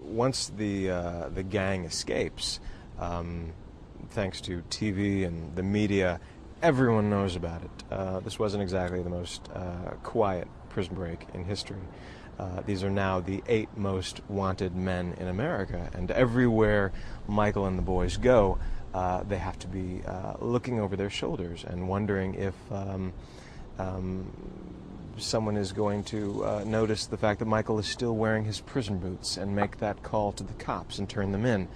once the gang escapes, thanks to TV and the media, everyone knows about it. This wasn't exactly the most quiet prison break in history. These are now the 8 most wanted men in America, and everywhere Michael and the boys go, they have to be looking over their shoulders and wondering if someone is going to notice the fact that Michael is still wearing his prison boots and make that call to the cops and turn them in.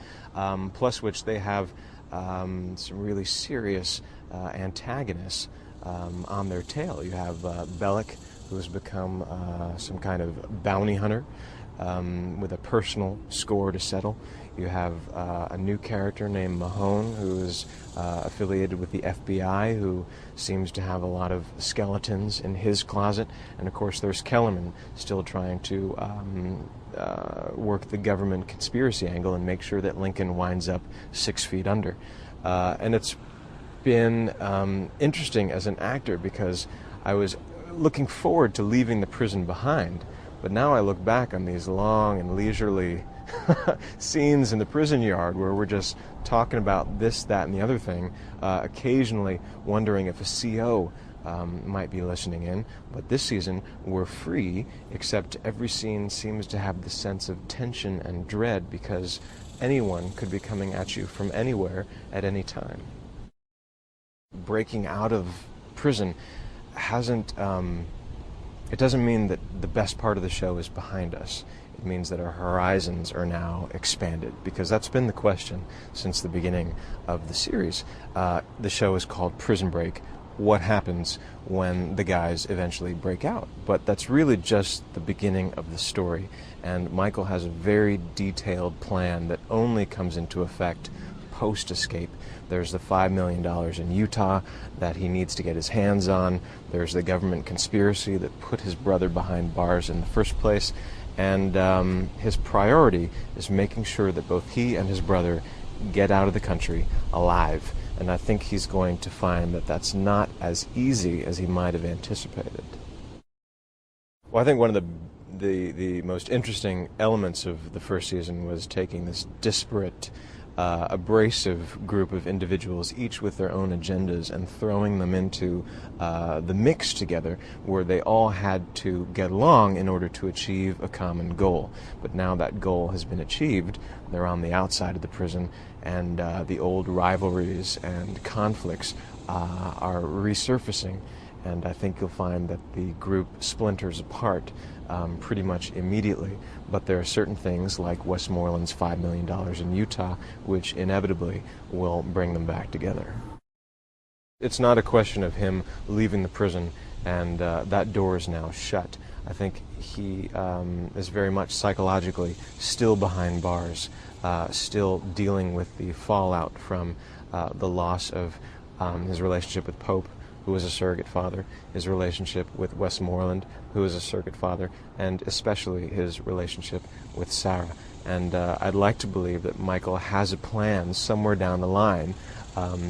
Plus which they have some really serious antagonists on their tail. You have Bellick, who has become some kind of bounty hunter with a personal score to settle. You have a new character named Mahone, who is affiliated with the FBI, who seems to have a lot of skeletons in his closet. And of course there's Kellerman, still trying to work the government conspiracy angle and make sure that Lincoln winds up 6 feet under. And it's been interesting as an actor, because I was looking forward to leaving the prison behind, but now I look back on these long and leisurely scenes in the prison yard where we're just talking about this, that, and the other thing, occasionally wondering if a CO might be listening in. But this season we're free, except every scene seems to have the sense of tension and dread, because anyone could be coming at you from anywhere at any time. Breaking out of prison hasn't, it doesn't mean that the best part of the show is behind us. It means that our horizons are now expanded, because that's been the question since the beginning of the series. The show is called Prison Break. What happens when the guys eventually break out? But that's really just the beginning of the story, and Michael has a very detailed plan that only comes into effect post-escape. There's the $5 million in Utah that he needs to get his hands on. There's the government conspiracy that put his brother behind bars in the first place. And his priority is making sure that both he and his brother get out of the country alive. And I think he's going to find that that's not as easy as he might have anticipated. Well, I think one of the most interesting elements of the first season was taking this disparate, abrasive group of individuals, each with their own agendas, and throwing them into the mix together, where they all had to get along in order to achieve a common goal. But now that goal has been achieved, they're on the outside of the prison, and the old rivalries and conflicts are resurfacing. And I think you'll find that the group splinters apart pretty much immediately. But there are certain things, like Westmoreland's $5 million in Utah, which inevitably will bring them back together. It's not a question of him leaving the prison and that door is now shut. I think he is very much psychologically still behind bars, still dealing with the fallout from the loss of his relationship with Pope, who was a surrogate father, his relationship with Westmoreland, who was a surrogate father, and especially his relationship with Sarah. And I'd like to believe that Michael has a plan somewhere down the line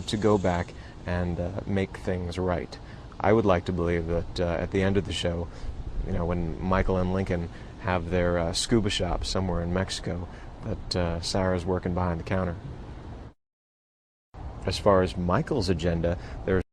to go back and make things right. I would like to believe that at the end of the show, when Michael and Lincoln have their scuba shop somewhere in Mexico, that Sarah's working behind the counter. As far as Michael's agenda, there's